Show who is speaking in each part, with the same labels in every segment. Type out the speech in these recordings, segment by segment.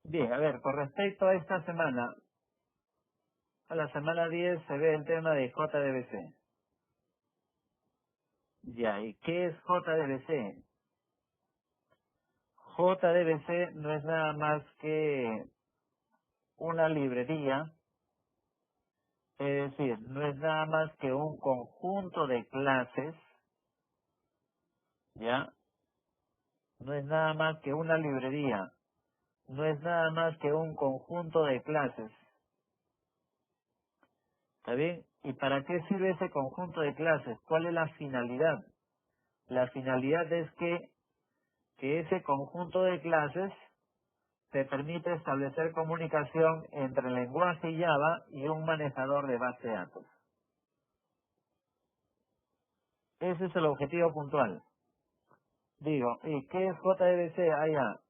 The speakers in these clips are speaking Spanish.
Speaker 1: Bien, a ver, con respecto a esta semana, a la semana 10 se ve el tema de JDBC. Ya, ¿y qué es JDBC? JDBC no es nada más que una librería, es decir, no es nada más que un conjunto de clases, ¿ya? No es nada más que una librería, no es nada más que un conjunto de clases, ¿está bien? ¿Y para qué sirve ese conjunto de clases? ¿Cuál es la finalidad? La finalidad es que ese conjunto de clases te permite establecer comunicación entre el lenguaje Java y un manejador de base de datos. Ese es el objetivo puntual. Digo, ¿y qué es JDBC? Allá,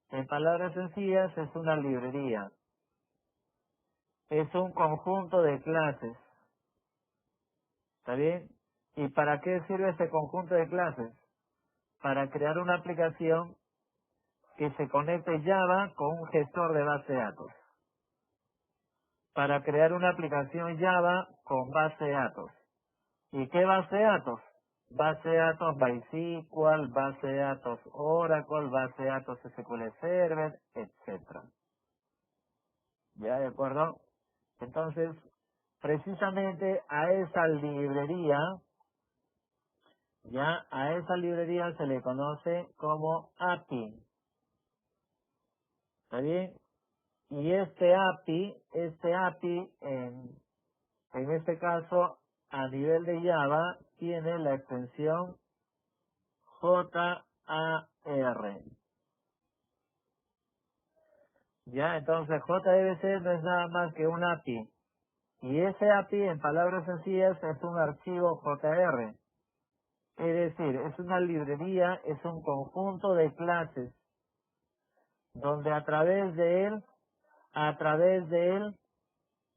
Speaker 1: en palabras sencillas, es una librería. Es un conjunto de clases. ¿Está bien? ¿Y para qué sirve ese conjunto de clases? Para crear una aplicación que se conecte Java con un gestor de base de datos. Para crear una aplicación Java con base de datos. ¿Y qué base de datos? Base de datos MySQL, base de datos Oracle, base de datos SQL Server, etcétera. ¿Ya de acuerdo? Entonces, precisamente a esa librería, ya a esa librería se le conoce como API. ¿Está bien? Y este API en este caso, a nivel de Java, tiene la extensión JAR. Ya, entonces JDBC no es nada más que un API. Y ese API, en palabras sencillas, es un archivo JR. Es decir, es una librería, es un conjunto de clases, donde a través de él,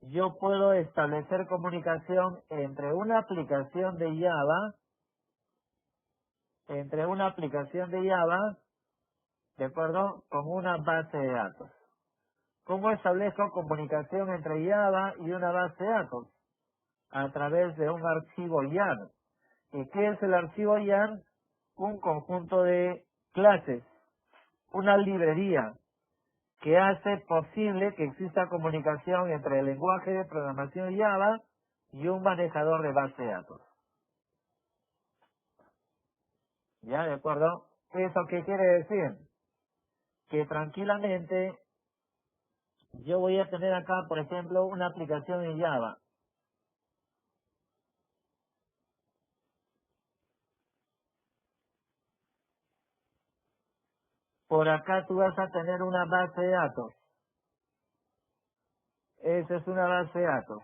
Speaker 1: yo puedo establecer comunicación entre una aplicación de Java, ¿de acuerdo? Con una base de datos. ¿Cómo establezco comunicación entre Java y una base de datos? A través de un archivo YAR. ¿Y qué es el archivo YAR? Un conjunto de clases, una librería que hace posible que exista comunicación entre el lenguaje de programación Java y un manejador de base de datos. ¿Ya? ¿De acuerdo? ¿Eso qué quiere decir? Que tranquilamente yo voy a tener acá, por ejemplo, una aplicación en Java. Por acá tú vas a tener una base de datos. Esa es una base de datos.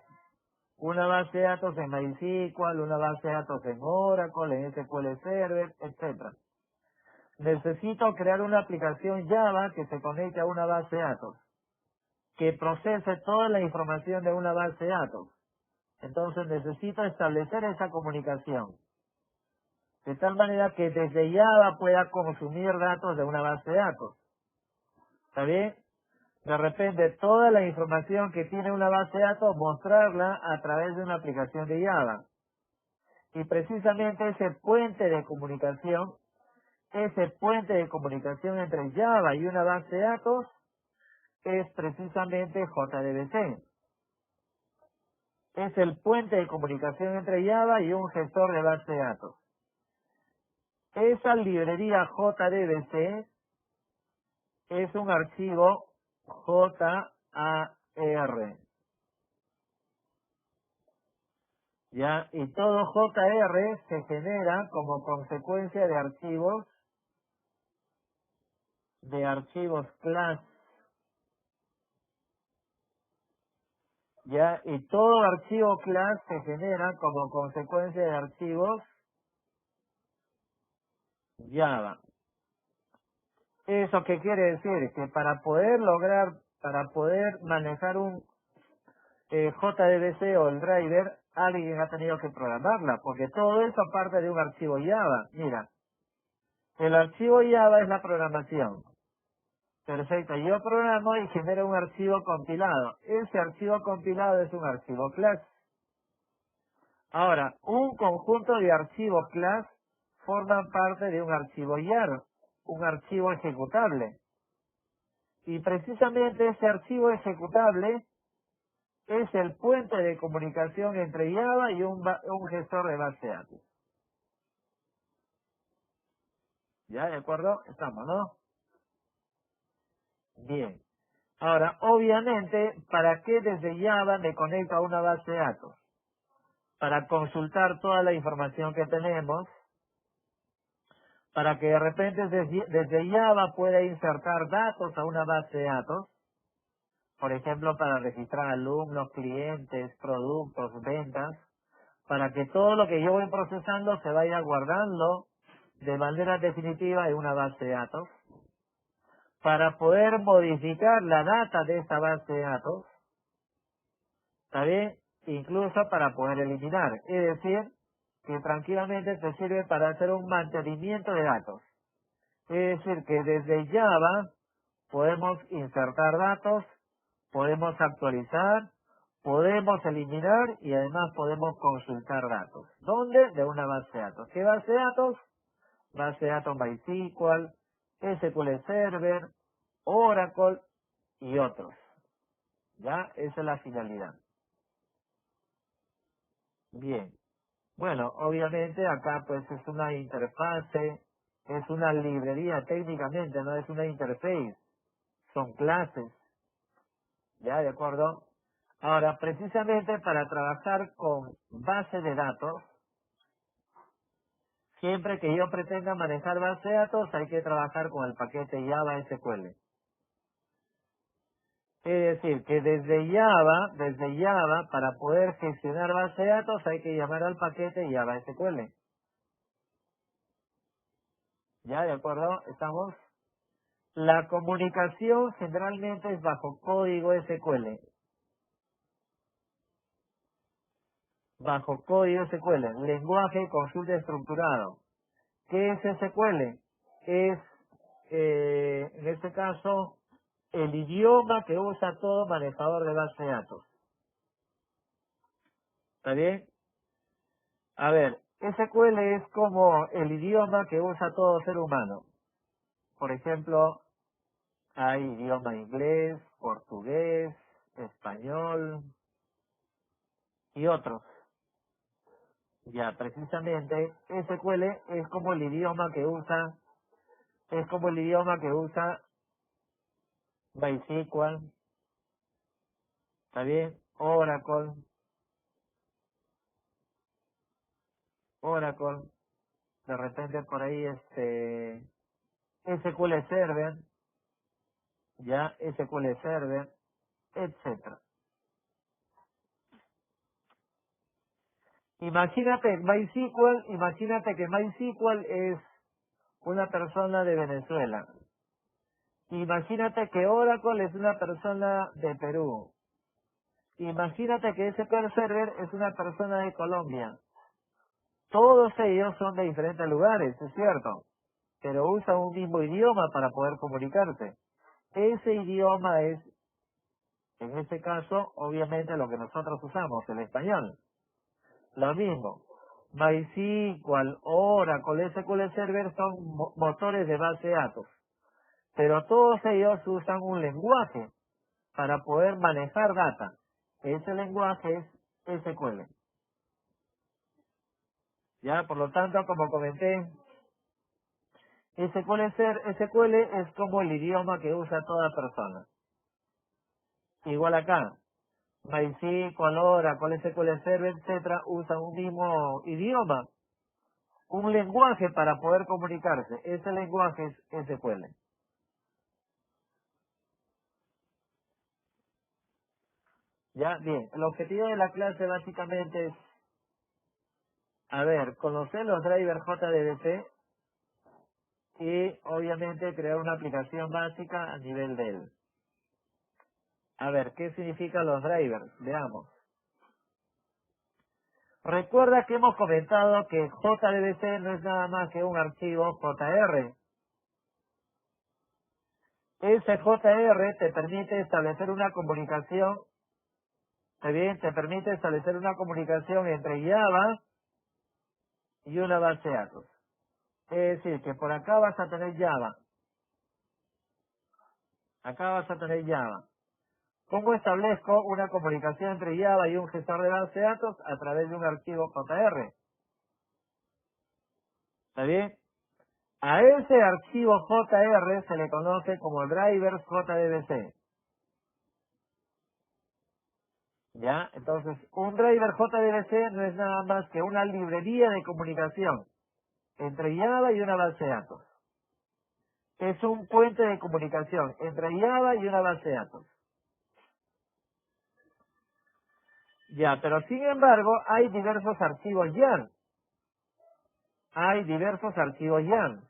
Speaker 1: Una base de datos en MySQL, una base de datos en Oracle, en SQL Server, etcétera. Necesito crear una aplicación Java que se conecte a una base de datos, que procese toda la información de una base de datos. Entonces necesito establecer esa comunicación, de tal manera que desde Java pueda consumir datos de una base de datos. ¿Está bien? De repente toda la información que tiene una base de datos, mostrarla a través de una aplicación de Java. Y precisamente ese puente de comunicación entre Java y una base de datos es precisamente JDBC. Es el puente de comunicación entre Java y un gestor de base de datos. Esa librería JDBC es un archivo JAR. ¿Ya? Y todo JR se genera como consecuencia de archivos class. ¿Ya? Y todo archivo class se genera como consecuencia de archivos Java. ¿Eso qué quiere decir? Que para poder manejar un JDBC o el driver, alguien ha tenido que programarla, porque todo eso parte de un archivo Java. Mira, el archivo Java es la programación. Perfecto, yo programo y genero un archivo compilado. Ese archivo compilado es un archivo class. Ahora, un conjunto de archivos class forman parte de un archivo YAR, un archivo ejecutable. Y precisamente ese archivo ejecutable es el puente de comunicación entre Java y un gestor de base de datos. ¿Ya? ¿De acuerdo? Estamos, ¿no? Bien. Ahora, obviamente, ¿para qué desde Java me conecto a una base de datos? Para consultar toda la información que tenemos, para que de repente desde Java pueda insertar datos a una base de datos, por ejemplo, para registrar alumnos, clientes, productos, ventas, para que todo lo que yo voy procesando se vaya guardando de manera definitiva en una base de datos, para poder modificar la data de esa base de datos, ¿está bien? Incluso para poder eliminar, es decir, que tranquilamente te sirve para hacer un mantenimiento de datos. Es decir, que desde Java podemos insertar datos, podemos actualizar, podemos eliminar y además podemos consultar datos. ¿Dónde? De una base de datos. ¿Qué base de datos? Base de datos MySQL, SQL Server, Oracle y otros. ¿Ya? Esa es la finalidad. Bien. Bueno, obviamente acá pues es una interfase, es una librería técnicamente, no es una interface, son clases, ¿ya? ¿De acuerdo? Ahora, precisamente para trabajar con base de datos, siempre que yo pretenda manejar base de datos hay que trabajar con el paquete Java SQL. Es decir, que desde Java, para poder gestionar base de datos hay que llamar al paquete Java SQL. ¿Ya? ¿De acuerdo? ¿Estamos? La comunicación generalmente es bajo código SQL. Bajo código SQL. Lenguaje consulta estructurado. ¿Qué es SQL? Es, en este caso, el idioma que usa todo manejador de base de datos. ¿Está bien? A ver, SQL es como el idioma que usa todo ser humano. Por ejemplo, hay idioma inglés, portugués, español y otros. Ya, precisamente, SQL es como el idioma que usa, MySQL, ¿está bien? Oracle, de repente por ahí SQL Server, ya, SQL Server, etcétera. Imagínate que MySQL es una persona de Venezuela. Imagínate que Oracle es una persona de Perú. Imagínate que SQL Server es una persona de Colombia. Todos ellos son de diferentes lugares, es cierto, pero usan un mismo idioma para poder comunicarse. Ese idioma es, en este caso, obviamente lo que nosotros usamos, el español. Lo mismo. MySQL, Oracle, SQL Server son motores de base de datos, pero todos ellos usan un lenguaje para poder manejar data. Ese lenguaje es SQL. Ya, por lo tanto, como comenté, SQL es como el idioma que usa toda persona. Igual acá, MySQL, Oracle, SQL Server, etcétera, usan un mismo idioma, un lenguaje para poder comunicarse. Ese lenguaje es SQL. Ya, bien. El objetivo de la clase básicamente es, a ver, conocer los drivers JDBC y obviamente crear una aplicación básica a nivel de él. A ver, ¿qué significan los drivers? Veamos. Recuerda que hemos comentado que JDBC no es nada más que un archivo JR. SJR te permite establecer una comunicación, ¿está bien? Te permite establecer una comunicación entre Java y una base de datos. Es decir, que por acá vas a tener Java, acá vas a tener Java. ¿Cómo establezco una comunicación entre Java y un gestor de base de datos? A través de un archivo JR. ¿Está bien? A ese archivo JR se le conoce como drivers JDBC. ¿Ya? Entonces, un driver JDBC no es nada más que una librería de comunicación entre Java y una base de datos. Es un puente de comunicación entre Java y una base de datos. Ya, pero sin embargo, hay diversos archivos YARN. Hay diversos archivos YARN.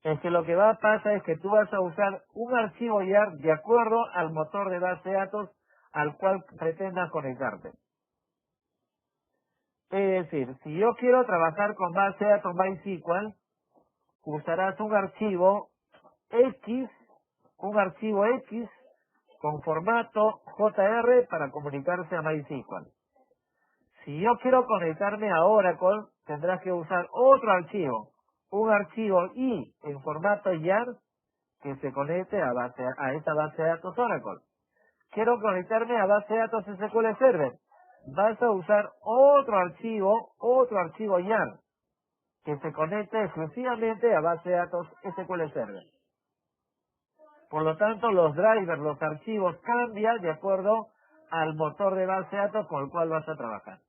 Speaker 1: Es que lo que va a pasar es que tú vas a usar un archivo YARN de acuerdo al motor de base de datos al cual pretendas conectarte. Es decir, si yo quiero trabajar con base de datos MySQL, usarás un archivo X con formato JR para comunicarse a MySQL. Si yo quiero conectarme a Oracle, tendrás que usar otro archivo, un archivo I en formato YARN que se conecte a esta base de datos Oracle. Quiero conectarme a base de datos SQL Server. Vas a usar otro archivo YARN que se conecte exclusivamente a base de datos SQL Server. Por lo tanto, los drivers, los archivos cambian de acuerdo al motor de base de datos con el cual vas a trabajar.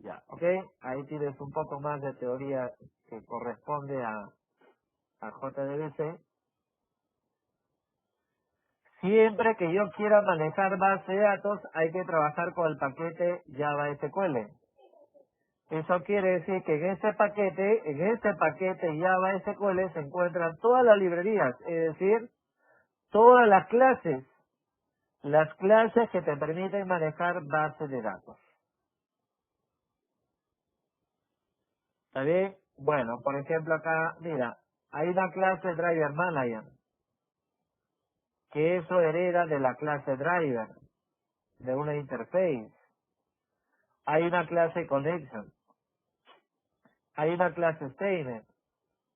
Speaker 1: Ya, ¿ok? Ahí tienes un poco más de teoría que corresponde a JDBC. Siempre que yo quiera manejar base de datos, hay que trabajar con el paquete Java SQL. Eso quiere decir que en este paquete Java SQL se encuentran todas las librerías, es decir, todas las clases que te permiten manejar bases de datos. ¿Está bien? Bueno, por ejemplo acá, mira, hay una clase Driver Manager, que eso hereda de la clase Driver, de una interface. Hay una clase Connection, hay una clase Statement,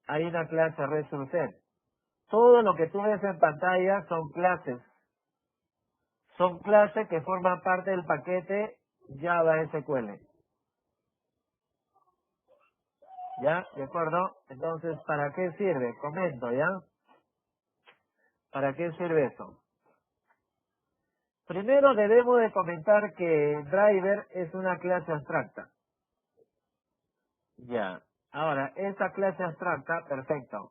Speaker 1: hay una clase Resource. Todo lo que tú ves en pantalla son clases que forman parte del paquete Java SQL. ¿Ya? ¿De acuerdo? Entonces, ¿para qué sirve? Comento, ¿ya? ¿Para qué sirve eso? Primero debemos de comentar que driver es una clase abstracta. Ya. Ahora, esa clase abstracta, perfecto.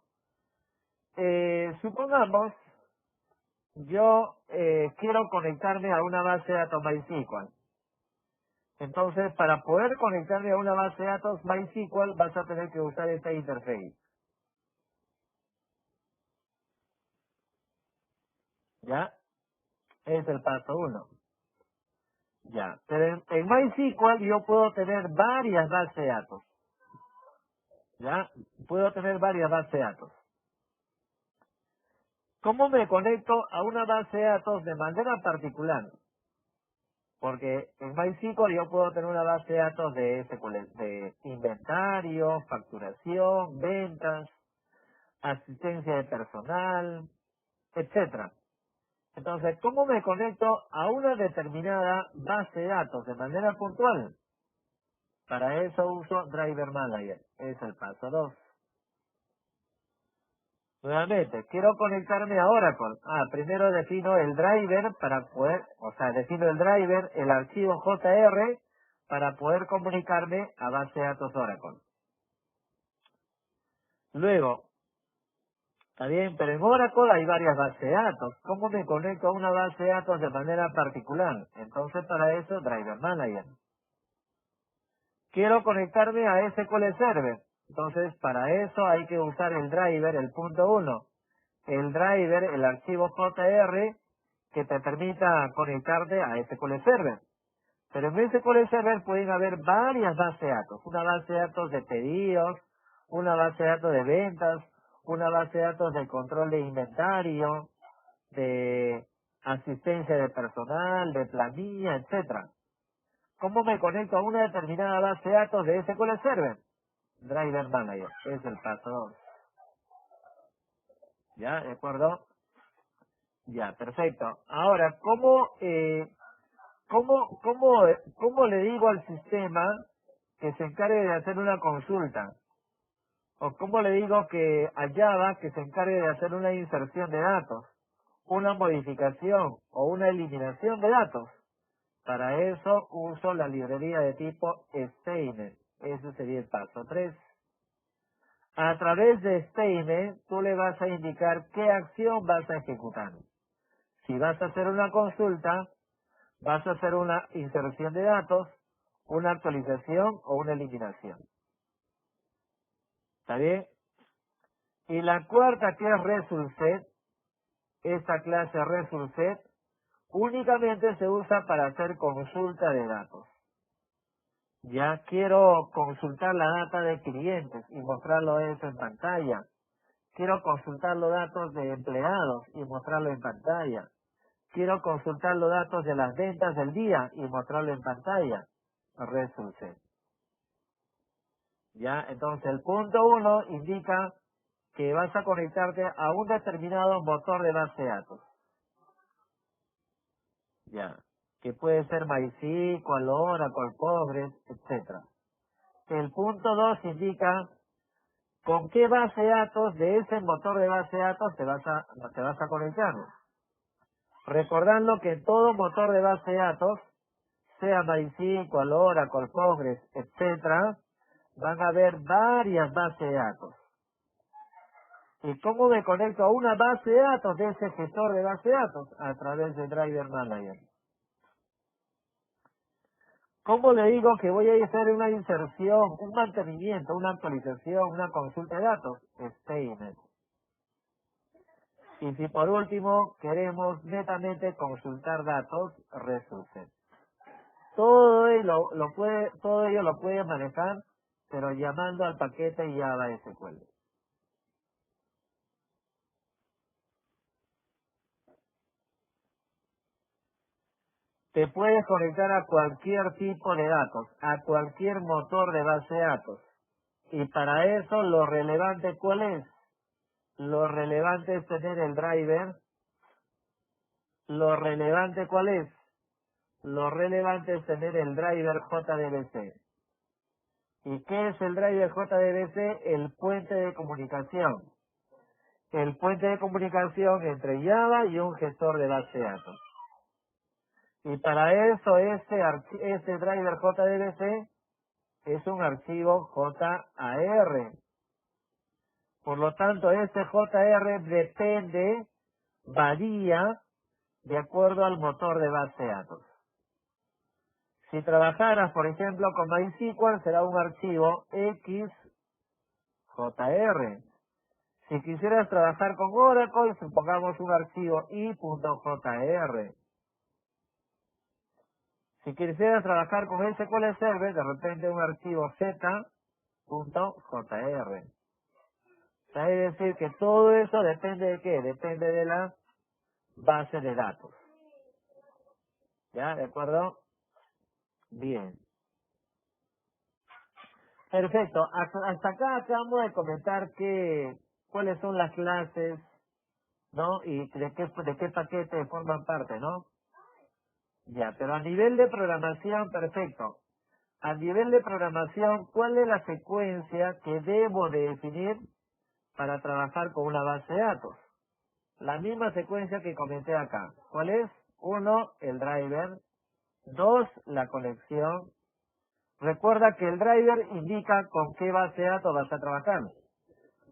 Speaker 1: Supongamos, yo quiero conectarme a una base de datos MySQL. Entonces, para poder conectarme a una base de datos MySQL, vas a tener que usar esta interface. ¿Ya? Es el paso 1. Ya. Pero en MySQL yo puedo tener varias bases de datos. ¿Ya? Puedo tener varias bases de datos. ¿Cómo me conecto a una base de datos de manera particular? Porque en MySQL yo puedo tener una base de datos de SQL, de inventario, facturación, ventas, asistencia de personal, etcétera. Entonces, ¿cómo me conecto a una determinada base de datos de manera puntual? Para eso uso Driver Manager. Es el paso 2. Nuevamente, quiero conectarme a Oracle. Primero defino el driver defino el driver, el archivo JR, para poder comunicarme a base de datos Oracle. Luego, está bien, pero en Oracle hay varias bases de datos. ¿Cómo me conecto a una base de datos de manera particular? Entonces, para eso, Driver Manager. Quiero conectarme a SQL Server. Entonces, para eso hay que usar el driver, el punto 1. El driver, el archivo JR, que te permita conectarte a SQL Server. Pero en SQL Server pueden haber varias bases de datos. Una base de datos de pedidos, una base de datos de ventas, una base de datos de control de inventario, de asistencia de personal, de planilla, etcétera. ¿Cómo me conecto a una determinada base de datos de SQL Server? Driver Manager, es el paso 2. ¿Ya? ¿De acuerdo? Ya, perfecto. Ahora, ¿cómo le digo al sistema que se encargue de hacer una consulta? ¿O cómo le digo que a Java que se encargue de hacer una inserción de datos, una modificación o una eliminación de datos? Para eso uso la librería de tipo statement. Ese sería el paso 3. A través de statement, tú le vas a indicar qué acción vas a ejecutar. Si vas a hacer una consulta, vas a hacer una inserción de datos, una actualización o una eliminación. ¿Está bien? Y la cuarta, que es ResultSet, esta clase ResultSet, únicamente se usa para hacer consulta de datos. Ya quiero consultar la data de clientes y mostrarlo eso en pantalla. Quiero consultar los datos de empleados y mostrarlo en pantalla. Quiero consultar los datos de las ventas del día y mostrarlo en pantalla. ResultSet. Ya, entonces el punto 1 indica que vas a conectarte a un determinado motor de base de datos. Ya, que puede ser MySQL, Oracle, Postgres, etcétera. El punto 2 indica con qué base de datos de ese motor de base de datos te vas a conectar. Recordando que en todo motor de base de datos, sea MySQL, Oracle, Postgres, etcétera, van a haber varias bases de datos. ¿Y cómo me conecto a una base de datos de ese gestor de base de datos? A través de Driver Manager. ¿Cómo le digo que voy a hacer una inserción, un mantenimiento, una actualización, una consulta de datos? Statement. Y si por último queremos netamente consultar datos, ResultSet. Todo ello lo puede manejar, pero llamando al paquete Java SQL. Te puedes conectar a cualquier tipo de datos, a cualquier motor de base de datos. Y para eso lo relevante, ¿cuál es? Lo relevante es tener el driver. Lo relevante, ¿cuál es? Lo relevante es tener el driver JDBC. ¿Y qué es el driver JDBC? El puente de comunicación. El puente de comunicación entre Java y un gestor de base de datos. Y para eso este driver JDBC es un archivo JAR. Por lo tanto, este JAR varía de acuerdo al motor de base de datos. Si trabajaras, por ejemplo, con MySQL, será un archivo XJR. Si quisieras trabajar con Oracle, supongamos un archivo i.jr. Si quisieras trabajar con SQL Server, de repente un archivo z.jr. Es decir, que todo eso depende de qué? Depende de la base de datos. ¿Ya? ¿De acuerdo? Bien. Perfecto. Hasta acá acabamos de comentar cuáles son las clases, ¿no? Y de qué paquete forman parte, ¿no? Ya, pero a nivel de programación, perfecto. A nivel de programación, ¿cuál es la secuencia que debo de definir para trabajar con una base de datos? La misma secuencia que comenté acá. ¿Cuál es? 1, el driver. 2, la conexión. Recuerda que el driver indica con qué base de datos vas a trabajar.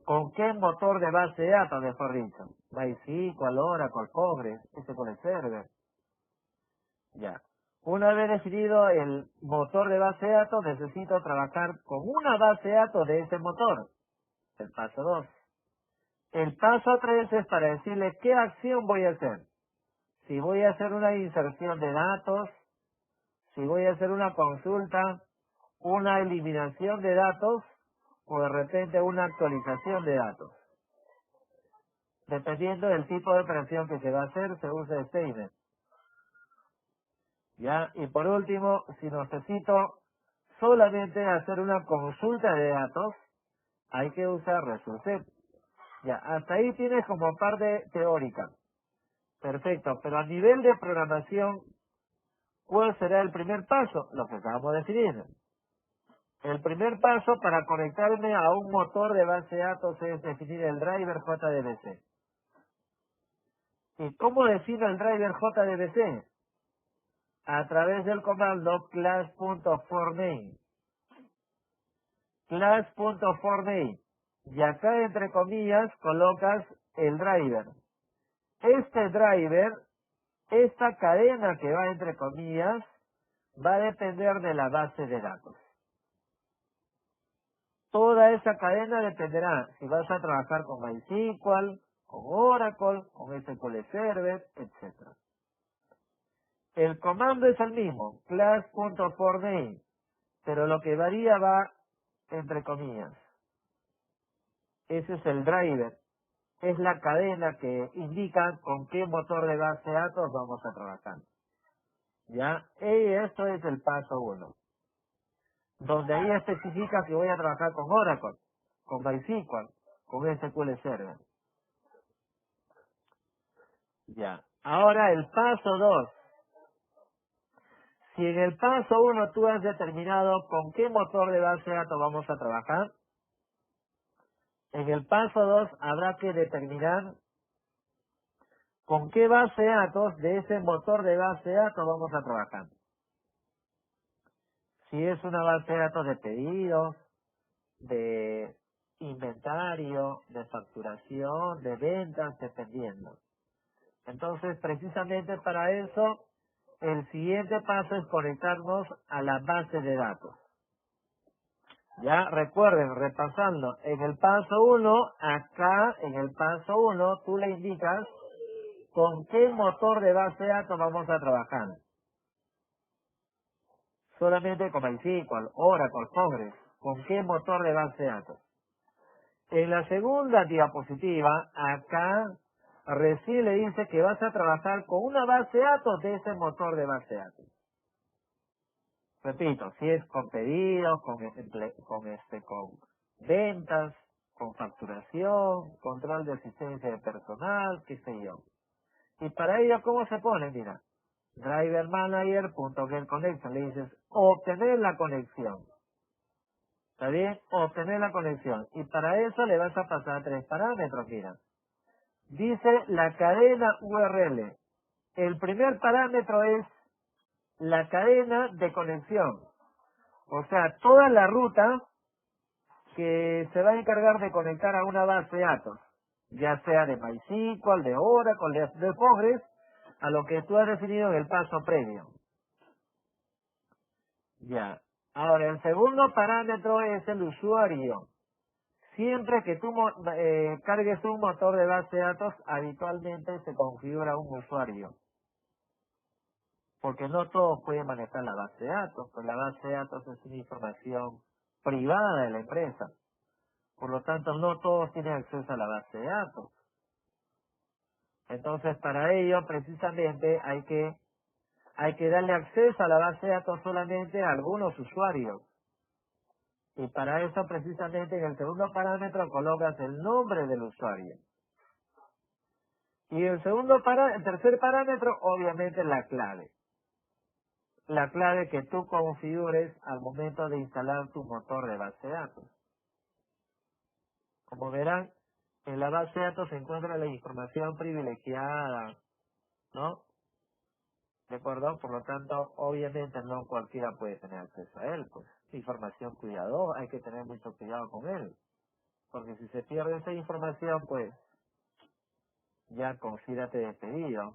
Speaker 1: ¿Con qué motor de base de datos, mejor dicho? MySQL, Oracle, Postgres, SQL Server. Ya. Una vez definido el motor de base de datos, necesito trabajar con una base de datos de ese motor. El paso 2. El paso 3 es para decirle qué acción voy a hacer. Si voy a hacer una inserción de datos, si voy a hacer una consulta, una eliminación de datos o de repente una actualización de datos. Dependiendo del tipo de operación que se va a hacer, se usa statement. ¿Ya? Y por último, si necesito solamente hacer una consulta de datos, hay que usar ResultSet. Ya, hasta ahí tienes como parte teórica. Perfecto, pero a nivel de programación, ¿cuál será el primer paso? Lo que acabamos de definir. El primer paso para conectarme a un motor de base de datos es definir el driver JDBC. ¿Y cómo defino el driver JDBC? A través del comando class.forName. Class.forName. Y acá, entre comillas, colocas el driver. Este driver, esta cadena que va entre comillas, va a depender de la base de datos. Toda esa cadena dependerá si vas a trabajar con MySQL, con Oracle, con SQL Server, etc. El comando es el mismo, class.forName, pero lo que varía va entre comillas. Ese es el driver. Es la cadena que indica con qué motor de base de datos vamos a trabajar. ¿Ya? Y esto es el paso 1. Donde ahí especifica que voy a trabajar con Oracle, con MySQL, con SQL Server. Ya. Ahora el paso 2. Si en el paso 1 tú has determinado con qué motor de base de datos vamos a trabajar, en el paso 2 habrá que determinar con qué base de datos de ese motor de base de datos vamos a trabajar. Si es una base de datos de pedidos, de inventario, de facturación, de ventas, dependiendo. Entonces, precisamente para eso, el siguiente paso es conectarnos a la base de datos. Ya recuerden, repasando, en el paso 1, acá en el paso 1, tú le indicas con qué motor de base de datos vamos a trabajar. Solamente con MySQL, Oracle, Postgres, con qué motor de base de datos. En la segunda diapositiva, acá recién le dice que vas a trabajar con una base de datos de ese motor de base de datos. Repito, si es con pedidos, con ventas, con facturación, control de asistencia de personal, qué sé yo. Y para ello, ¿cómo se pone? Mira, driver manager.get connection, le dices obtener la conexión. ¿Está bien? Obtener la conexión. Y para eso le vas a pasar 3 parámetros, mira. Dice la cadena URL. El primer parámetro es la cadena de conexión. O sea, toda la ruta que se va a encargar de conectar a una base de datos, ya sea de MySQL, de Oracle, de Postgres, a lo que tú has definido en el paso previo. Ya. Ahora, el segundo parámetro es el usuario. Siempre que tú cargues un motor de base de datos, habitualmente se configura un usuario. Porque no todos pueden manejar la base de datos, pues la base de datos es una información privada de la empresa. Por lo tanto, no todos tienen acceso a la base de datos. Entonces, para ello, precisamente, hay que darle acceso a la base de datos solamente a algunos usuarios. Y para eso, precisamente, en el segundo parámetro colocas el nombre del usuario. Y el tercer parámetro, obviamente, la clave. La clave que tú configures al momento de instalar tu motor de base de datos. Como verán, en la base de datos se encuentra la información privilegiada, ¿no? ¿De acuerdo? Por lo tanto, obviamente no cualquiera puede tener acceso a él, pues. Información cuidadosa, hay que tener mucho cuidado con él. Porque si se pierde esa información, pues, ya considérate despedido.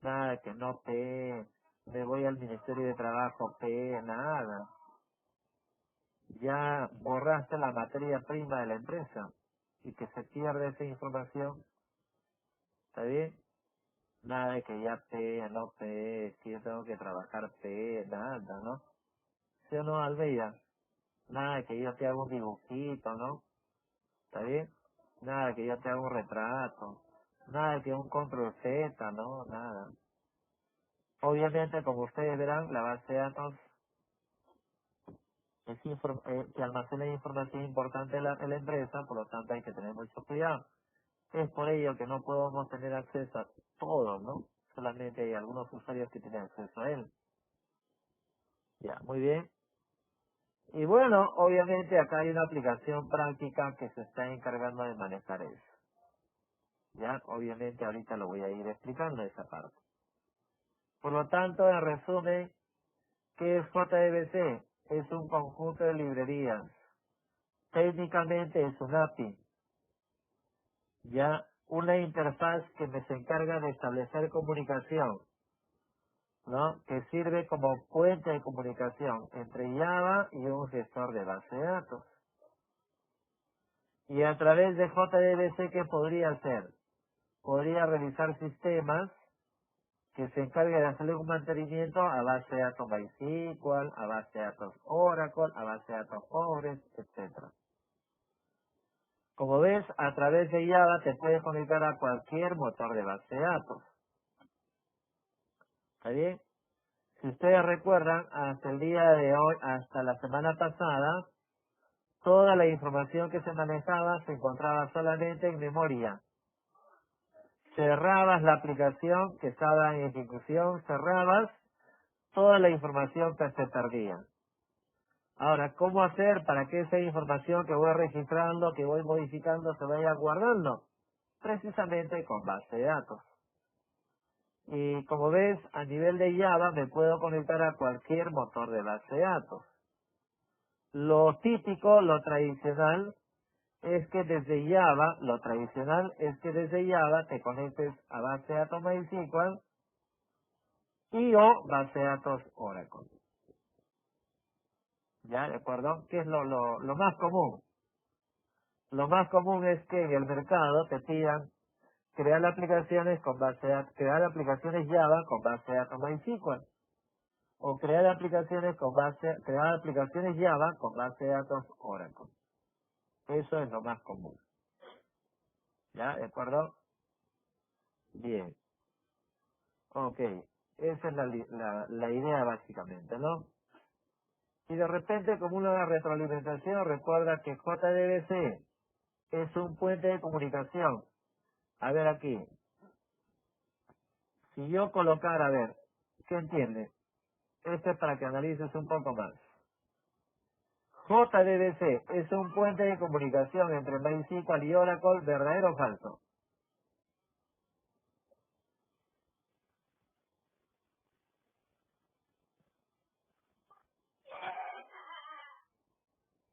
Speaker 1: Nada de que no me voy al Ministerio de Trabajo, nada. Ya borraste la materia prima de la empresa y que se pierde esa información, ¿está bien? Nada de que ya P, no P, si yo tengo que trabajar P, nada, ¿no? ¿Sí o no, Almeida? Nada de que yo te haga un dibujito, ¿no? ¿Está bien? Nada de que yo te haga un retrato. Nada de que un control Z, ¿no? Nada. Obviamente, como ustedes verán, la base de datos que almacena información importante en la empresa, por lo tanto hay que tener mucho cuidado. Es por ello que no podemos tener acceso a todo, ¿no? Solamente hay algunos usuarios que tienen acceso a él. Ya, muy bien. Y bueno, obviamente acá hay una aplicación práctica que se está encargando de manejar eso. Ya, obviamente ahorita lo voy a ir explicando esa parte. Por lo tanto, en resumen, ¿qué es JDBC? Es un conjunto de librerías. Técnicamente es un API. Ya, una interfaz que se encarga de establecer comunicación, ¿no? Que sirve como puente de comunicación entre Java y un gestor de base de datos. Y a través de JDBC, ¿qué podría hacer? Podría realizar sistemas que se encarguen de hacerle un mantenimiento a base de datos MySQL, a base de datos Oracle, a base de datos Postgres, etcétera. Como ves, a través de Java te puedes conectar a cualquier motor de base de datos. ¿Está bien? Si ustedes recuerdan, hasta el día de hoy, hasta la semana pasada, toda la información que se manejaba se encontraba solamente en memoria. Cerrabas la aplicación que estaba en ejecución, cerrabas toda la información que se perdía. Ahora, ¿cómo hacer para que esa información que voy registrando, que voy modificando, se vaya guardando? Precisamente con base de datos. Y como ves, a nivel de Java me puedo conectar a cualquier motor de base de datos. Lo típico, lo tradicional, es que desde Java, lo tradicional es que desde Java te conectes a base de datos MySQL y o base de datos Oracle. ¿Ya? ¿De acuerdo? ¿Qué es lo más común? Lo más común es que en el mercado te pidan crear aplicaciones con base de, crear aplicaciones Java con base de datos MySQL o crear aplicaciones crear aplicaciones Java con base de datos Oracle. Eso es lo más común. ¿Ya? ¿De acuerdo? Bien. Ok. Esa es la idea básicamente, ¿no? Y de repente, como una retroalimentación, recuerda que JDBC es un puente de comunicación. A ver aquí. Si yo colocara, a ver, ¿qué entiende? Esto es para que analices un poco más. JDBC es un puente de comunicación entre MySQL y Oracle, ¿verdadero o falso?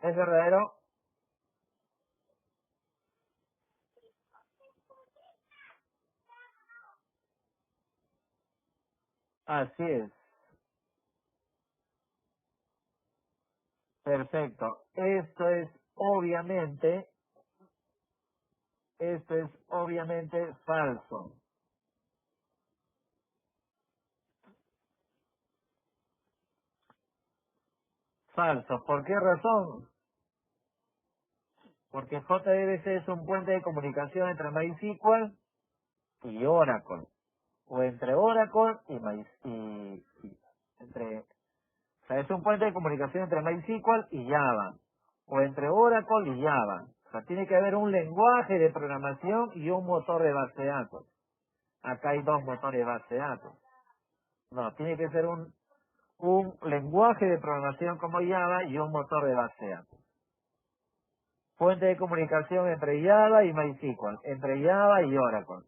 Speaker 1: ¿Es verdadero? Así es. Perfecto. Esto es obviamente falso. Falso. ¿Por qué razón? Porque JDBC es un puente de comunicación entre MySQL y Oracle. O entre Oracle y entre, o sea, es un puente de comunicación entre MySQL y Java. O entre Oracle y Java. O sea, tiene que haber un lenguaje de programación y un motor de base de datos. Acá hay dos motores de base de datos. No, tiene que ser un lenguaje de programación como Java y un motor de base de datos. Fuente de comunicación entre Java y MySQL, entre Java y Oracle.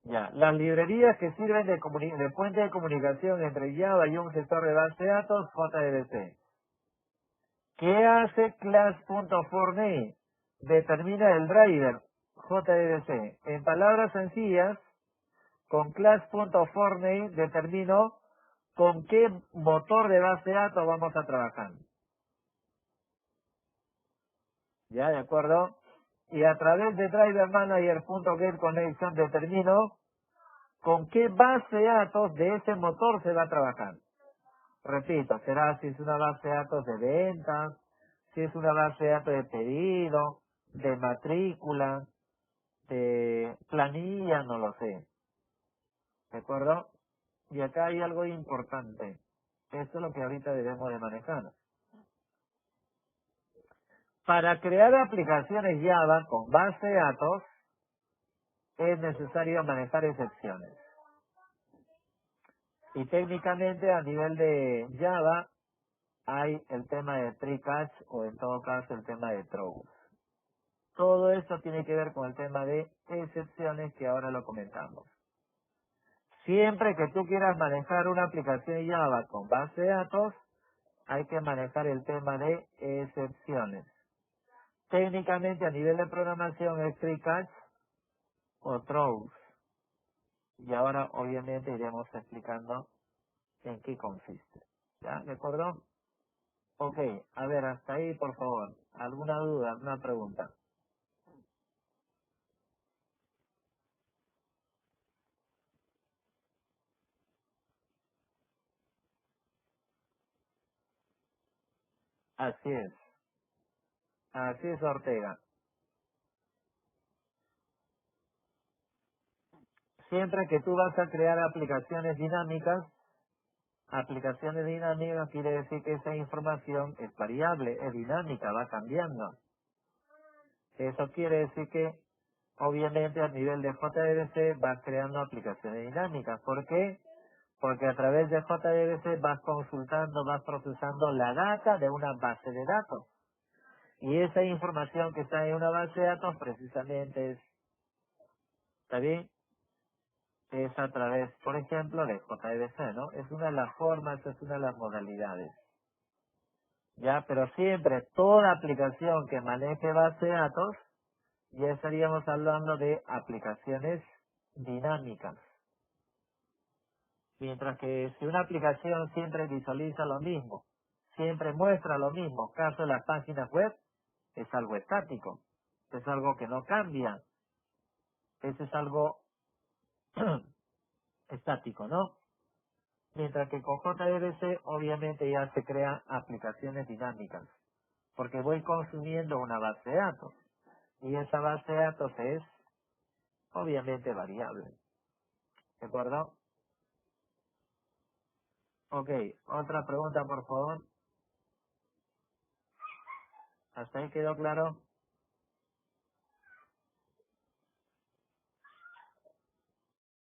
Speaker 1: Ya, las librerías que sirven de puente de comunicación entre Java y un gestor de base de datos, JDBC. ¿Qué hace class.forName? Determina el driver, JDBC. En palabras sencillas, con class.forName determino con qué motor de base de datos vamos a trabajar. ¿Ya? ¿De acuerdo? y a través de driver manager.getConnection determino con qué base de datos de ese motor se va a trabajar. Repito, será si es una base de datos de ventas, si es una base de datos de pedido, de matrícula, de planilla, no lo sé. ¿De acuerdo? Y acá hay algo importante. Esto es lo que ahorita debemos de manejar. Para crear aplicaciones Java con base de datos es necesario manejar excepciones. Y técnicamente a nivel de Java hay el tema de tree catch o en todo caso el tema de throws. Todo esto tiene que ver con el tema de excepciones que ahora lo comentamos. Siempre que tú quieras manejar una aplicación Java con base de datos, hay que manejar el tema de excepciones. Técnicamente a nivel de programación es tree catch o throws. Y ahora obviamente iremos explicando en qué consiste. ¿Ya? ¿De acuerdo? Ok, a ver, hasta ahí por favor. ¿Alguna duda, alguna pregunta? Así es Ortega. Siempre que tú vas a crear aplicaciones dinámicas quiere decir que esa información es variable, es dinámica, va cambiando. Eso quiere decir que obviamente a nivel de JDBC vas creando aplicaciones dinámicas. ¿Por qué? Porque a través de JDBC vas consultando, vas procesando la data de una base de datos. Y esa información que está en una base de datos precisamente ¿está bien? Es a través, por ejemplo, de JDBC, ¿no? Es una de las formas, es una de las modalidades. Ya, pero siempre toda aplicación que maneje base de datos, ya estaríamos hablando de aplicaciones dinámicas. Mientras que si una aplicación siempre visualiza lo mismo, siempre muestra lo mismo, caso de las páginas web, es algo estático, es algo que no cambia, eso es algo estático, ¿no? Mientras que con JDBC obviamente ya se crean aplicaciones dinámicas, porque voy consumiendo una base de datos, y esa base de datos es obviamente variable, ¿de acuerdo? Ok, otra pregunta por favor, ¿hasta ahí quedó claro?